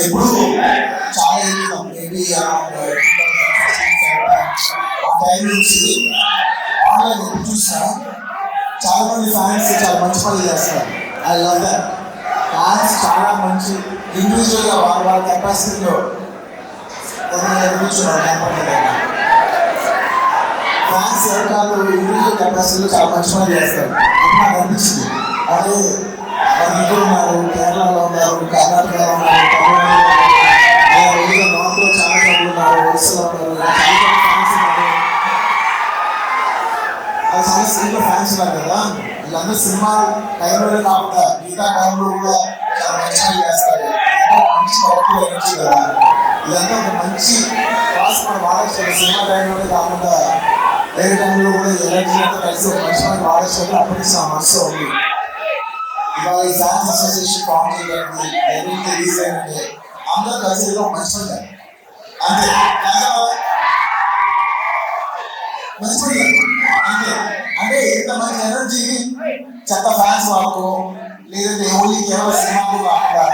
ఎప్పుడు చాలా maybe time నుంచి ఆన్లైన్ ఎప్పుడు చూసినా చాలా మంది ఫ్యాన్స్ చాలా మంచి పనులు చేస్తారు. I love that. ఫ్యాన్స్ చాలా మంచి ఇండివిజువల్గా వాళ్ళ కెపాసిటీలో ఫ్యాన్స్ ఎవరికాలు ఇండివిజువల్ కెపాసిటీలో చాలా మంచి పనులు చేస్తారు. అప్పుడు నాకు అనిపించింది, అదే మన ఇక్కడ ఉన్నారు, కేరళలో ఉన్నారు, కర్ణాటకలో ఉన్నారు, తమిళనాడులో నార్త్లో చాలా చదువు ఉన్నారు, ఒరిస్సాలో ఉన్నారు, ఫ్యాన్స్ ఉన్నారు. అది చాలా సినిమా ఫ్యాన్స్ ఉన్నారు కదా, వీళ్ళందరూ సినిమా టైంలోనే కాకుండా మిగతా టైంలో కూడా చాలా మంచి చేస్తారు. మంచి పవర్ఫుల్ ఎనర్జీ కదా, ఇదంతా ఒక మంచి క్లాస్ మనం వాడచ్చు. సినిమా టైంలోనే కాకుండా వేరే టైంలో కూడా ఎనర్జీ అంతా కలిసి ఒక మంచి మనకి వాడచ్చు. అప్పటికి నా మనసు ఉంది. ఇవాళ ఈ ఫ్యాన్స్ అసోసియేషన్ ఫామ్ చేయడానికి ఎవరికి రిలీజ్ అయ్యిందంటే అందరూ కలిసి ఏదో మంచి పని అంతే, మంచి పని అంతే. అంటే ఇంత మంచి ఎనర్జీ చెత్త ఫ్యాన్స్ వాళ్ళకు లేదంటే ఓన్లీ కేవలం సినిమాకు కాకుండా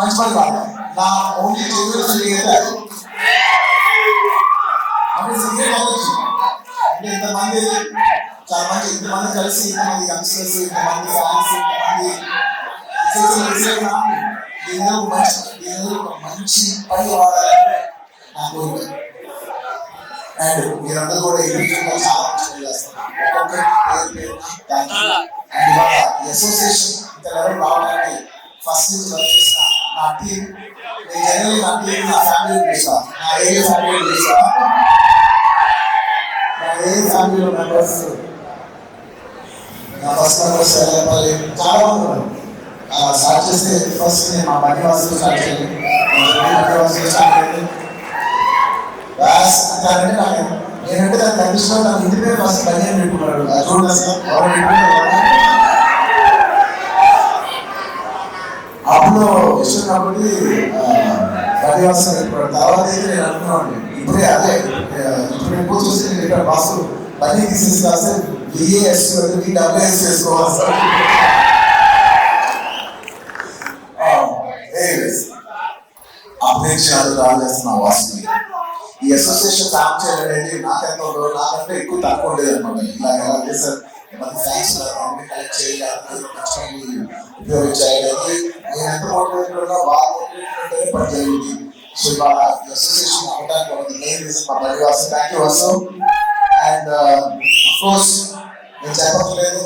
మంచి పని కాదు. నా ఓన్లీ అంటే సిగరెట్ అవ్వచ్చు. అంటే ఇంతమంది చాలా మంచి, ఇంతమంది కలిసి, ఇంతమంది యంగ్స్టర్స్, ఇంతమంది ఫ్యాన్స్, మంచి పని వాడాలని నా కోరిక. అండ్ మీరందరూ కూడా ఇండివిజువల్గా చాలా మంచి చేస్తారు. అండ్ ఇవాళ ఈ అసోసియేషన్ ఇంత లెవెల్ రావడానికి ఫస్ట్ నుంచి వర్క్ చేసిన నా టీం, నేను జనరల్ నా టీం నా ఫ్యామిలీ పిలుస్తాను, నా ఏరియా ఫ్యామిలీ పిలుస్తాను. నా ఏరియా ఫ్యామిలీలో మెంబర్స్, నా ఫస్ట్ మెంబర్స్ చెప్పాలి చాలా మంది ఉన్నారు. స్టార్ట్ చేస్తే ఫస్ట్ నేను మా బన్నివాసులు స్టార్ట్ చేయాలి. బన్నివాసులు స్టార్ట్ చేయాలి అంటే నాకు నేనంటే దాని కండిషన్ నాకు ఇంటి పేరు ఫస్ట్ బన్నీ అని పెట్టుకున్నాడు. చూడండి సార్ ఎవరు పెట్టుకున్నారు అప్పుడు ఇష్టం కాబట్టి బన్నివాసులు పెట్టుకున్నాడు. తర్వాత అయితే నేను అనుకున్నాను ఇప్పుడే అదే ఇప్పుడు ఎప్పుడు చూసి నేను ఇక్కడ బాసు బన్నీ తీసేసి కాస్తే బిఏఎస్ డబ్ల్యూఎస్ చేసుకోవాలి సార్. అభినేషాలు రాజేస్తున్న వాసుని ఈ అసోసియేషన్ ఫామ్ చేయాలనేది నాకెంత ఉండదు, నాకంటే ఎక్కువ తక్కువ ఉండేది అనమాట. ఇలా ఎలా చేశారు ఫ్యాన్స్ కలెక్ట్ చేయాలి, ఉపయోగించాలి. నేను ఎంత మోటివేట్ ఉన్నా బాగా మోటివేట్ పని జరిగింది. సో ఇవాళ అసోసియేషన్ అవ్వడానికి ఒక మెయిన్ రీజన్ మా Bunny Vasu. Thank you Vasu. And of course నేను చెప్పట్లేదు,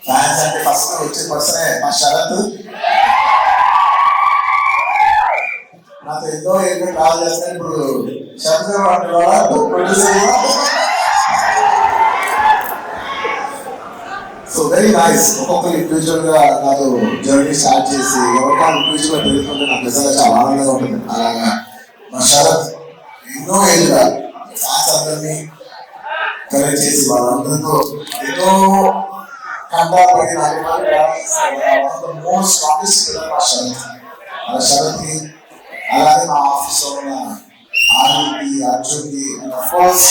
ఫ్యాన్స్ అంటే ఫస్ట్ వచ్చే పర్సనే మా శరత్. నాతో ఎన్నో ఎన్నో ట్రావెల్ చేస్తాను. ఇప్పుడు Sharath producer. So very nice. ఒక్కొక్కరు ఇండివిజువల్ గా నాతో జర్నీ స్టార్ట్ చేసి ఎవరికైనా ఇండివిజువల్ గా పెరుగుతుంటే నాకు నిజంగా చాలా ఆనందంగా ఉంటుంది. అలాగా మా శరత్ ఎన్నో ఏళ్ళుగా ఫ్యాన్స్ అందరినీ కలెక్ట్ చేసి వాళ్ళందరితో ఎన్నో కంటాపడి మోస్ట్ స్ట్రాంగెస్ట్ మా శరత్. అలా శరత్కి అలాగే మా ఆఫీస్లో ఉన్న ఆర్కి, అర్జున్కి, అండ్ ఆఫ్ కోర్స్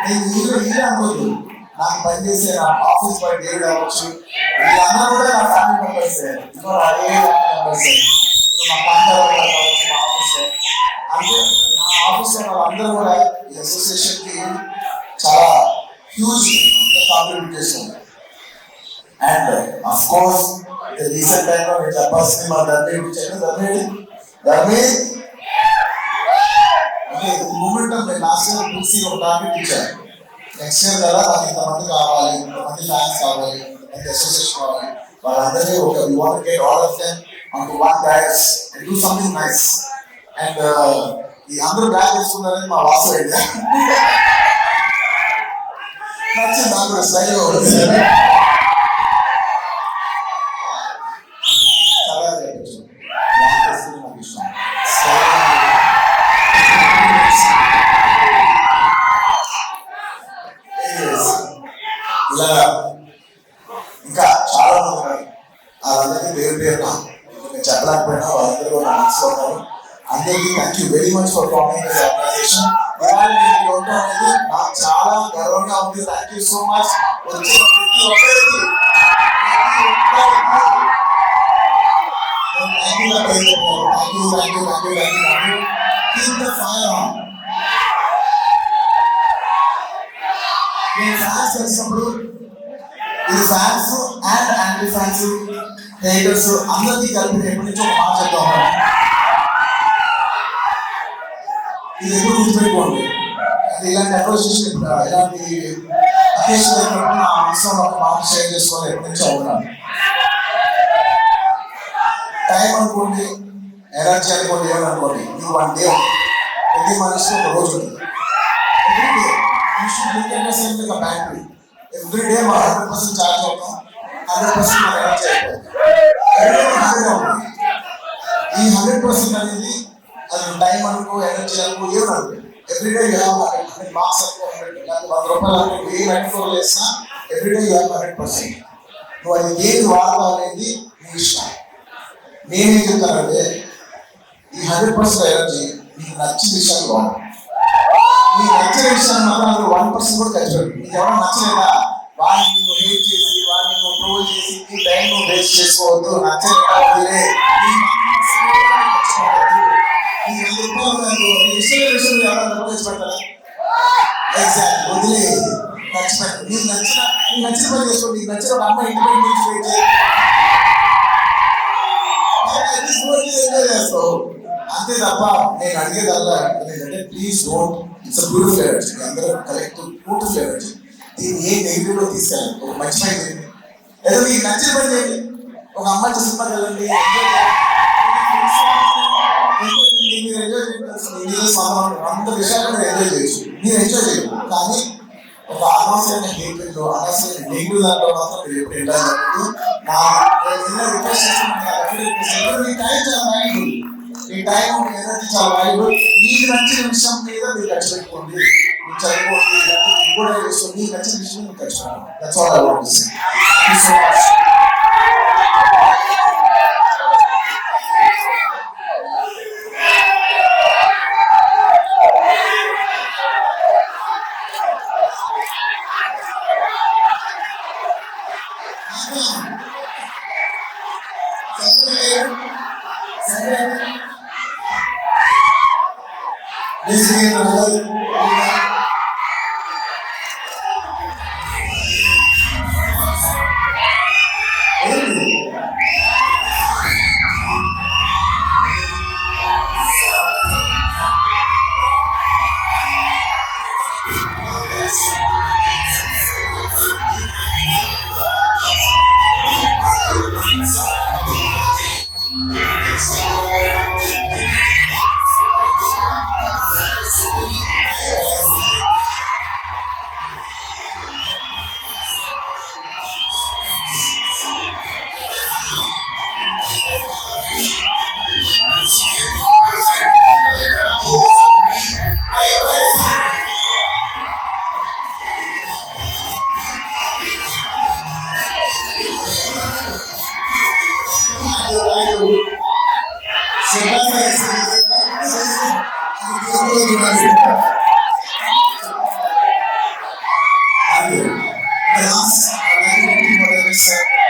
నేను హీరో అనుకోదు, నాకు పనిచేసే నా ఆఫీస్ బాయ్ డేవిడ్ అవ్వచ్చు, వీళ్ళందరూ కూడా నా ఫ్యామిలీ మెంబర్స్. ఇంకో అదే ఫ్యామిలీ మెంబర్స్. మా కాంటాక్ట్ కావచ్చు మా ఆఫీస్. అంటే నా ఆఫీస్లో వాళ్ళందరూ కూడా ఈ అసోసియేషన్కి చాలా హ్యూజ్ కాంట్రిబ్యూట్ చేశారు. అండ్ అఫ్ కోర్స్ రీసెంట్ టైంలో నేను చెప్పాల్సింది మా ధర్మేడి అంటే మూమెంట్ నేను లాస్ట్ ఇయర్ పిలిచి ఒక టాపిక్ ఇచ్చాను. నెక్స్ట్ ఇయర్ కదా నాకు ఇంతమంది కావాలి, ఇంతమంది ఫ్యాన్స్ కావాలి, ఇంతమంది అసోసియేషన్ కావాలి, వాళ్ళందరినీ ఒక you want to get all of them on one dais and do something nice. And ఈ అందరూ బ్యాగ్ చేసుకున్నారని మా వాసు ఐడియా నచ్చింది. నాకు కూడా స్టైల్ ఇలా ఇంకా చాలా మంది ఉన్నారు. వాళ్ళందరికీ పేరు పేరున చెప్పలేకపోయినా వాళ్ళందరూ నా మనసులో ఉన్నారు. అందరికీ thank you very much for forming this organization. అనేది నాకు చాలా గర్వంగా ఉంది. Thank you so much. వచ్చే ప్రతి ఒక్కరికి Keep the fire on. నేను ఫ్యాన్స్ కలిసినప్పుడు ఇది fans and anti fans haters అందరికీ కలిపి ఎప్పటి నుంచో ఒక మాట చెప్తా ఉన్నాను. ఇది ఎప్పుడు గుర్తుపెట్టుకోండి. ఇలాంటి అప్రోచేషన్ ఇలాంటి అకేషన్ అయినప్పుడు నా మనసులో ఒక మాట షేర్ చేసుకోవాలి ఎప్పటి నుంచో ఉన్నాను. టైం అనుకోండి, ఎనర్జీ అనుకోండి, ఏమనుకోండి, ఇది 1 డే ప్రతి మనిషికి ఒక రోజు ఉంటుంది. You should look at yourself like a battery. Every day మనం 100% ఛార్జ్ అవుతాం, 100% మన ఎనర్జీ అయిపోతుంది. ఈ 100% అనేది అది టైం అనుకో, ఎనర్జీ అనుకో, ఏమనుకో, ఎవ్రీడే యూ హ్యావ్ 100 మార్క్స్ అనుకో, 100 రూపాయలు అనుకో, ఏ మెటఫోర్ వేసినా ఎవ్రీడే యూ హ్యావ్ 100%. నువ్వు అది ఏది వాడతావు అనేది నీ ఇష్టం. నేనేం చెప్తానంటే ఈ 100% ఎనర్జీ నీకు నచ్చిన విషయాలు వాడు. నీకు నచ్చిన విషయాన్ని మాత్రం 1% కూడా ఖర్చు పెట్టు. నీకు ఎవరైనా నచ్చలేదా వాడిని నువ్వు హేట్ చేసి, వాడిని నువ్వు ట్రోల్ చేసి నీ టైం నువ్వు వేస్ట్ చేసుకోవద్దు. నచ్చలేదా వదిలే. ఎగ్జాక్ట్ వదిలే, ఖర్చు పెట్టు. నీకు నచ్చిన పని చేసుకో. నీకు నచ్చిన ఒక అమ్మాయి ఇంటి పని ఎంజాయ్ చేస్తావు అంతే తప్ప నేను అడిగేదల్లా ఏంటంటే please don't. It's beautiful energy. అందరూ కలెక్ట్ బ్యూటిఫుల్ ఎనర్జీ. దీన్ని ఏ నెగిటివ్ లో తీసుకెళ్ళండి. ఒక మంచి పని చేయండి, ఏదో మీకు నచ్చిన పని చేయండి. ఒక అమ్మాయి సినిమాకి వెళ్ళండి, మీరు ఎంజాయ్ చేయాల్సిన అంత విషయాలు మీరు ఎంజాయ్ చేయొచ్చు. మీరు ఎంజాయ్ చేయరు, కానీ ఒక అనవసరమైన హేట్రెడ్ అనవసరమైన నెగిటివ్ దాంట్లో మాత్రం మీరు ఎప్పుడు ఎంజాయ్ చేయలేదు. రిక్వెస్ట్ చేస్తున్నాను, మీ టైం చాలా వాల్యుబుల్. మీ టైం ఎనర్జీ చాలా వాల్యుబుల్. మీకు నచ్చిన విషయం మీద మీరు ఖర్చు పెట్టుకోండి. మీరు చదువుకోండి, కూడా చేసుకోండి. మీకు నచ్చిన విషయం మీరు ఖర్చు పెట్టుకోండి. That's all I want to say. Thank you so much.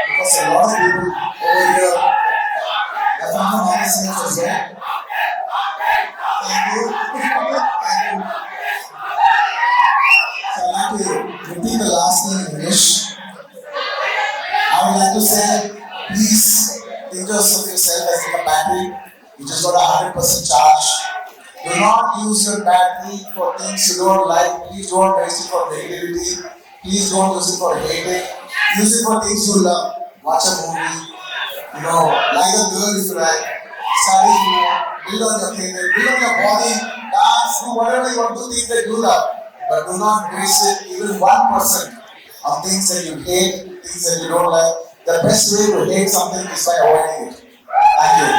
Because a lot of people over here have found honestness as well. Thank you. Thank you. So I'd like to repeat the last thing in English. I would like to say, please think of yourself as like a battery. You just got a 100% charge. Do not use your battery for things you don't like. Please don't waste it for negativity. Please don't use it for hating. Use it for things you love. Watch a movie. Like a girl if you like. Study more. Build on your career. Build on your body. Dance. Do whatever you want to do, things that you love. But do not waste it even 1% on things that you hate, things that you don't like. The best way to hate something is by avoiding it. Thank you.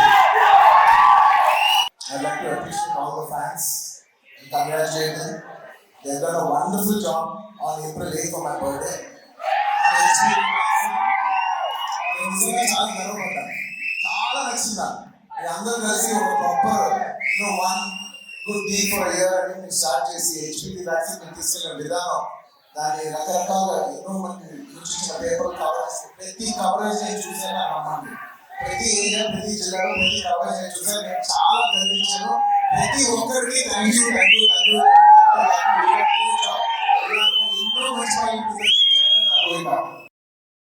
I'd like to appreciate all the fans and congratulate them. They've done a wonderful job on April 8th for my birthday. నిజంగా చాలా గర్వపడ్డాను. చాలా నచ్చిందా మీ అందరూ కలిసి ఒక proper one good deal for year అని మీరు start చేసి హెచ్పివి వ్యాక్సిన్ మీరు తీసుకెళ్ళిన విధానం, దాన్ని రకరకాల ఎన్నో మంది సూచించిన పేపర్ కవరేజ్, ప్రతి కవరేజ్ నేను చూసాను నమ్మండి. ప్రతి ఏరియా, ప్రతి జిల్లాలో, ప్రతి కవరేజ్ చూసారు. నేను చాలా గర్వించాను. ప్రతి ఒక్కరికి థ్యాంక్ యూ.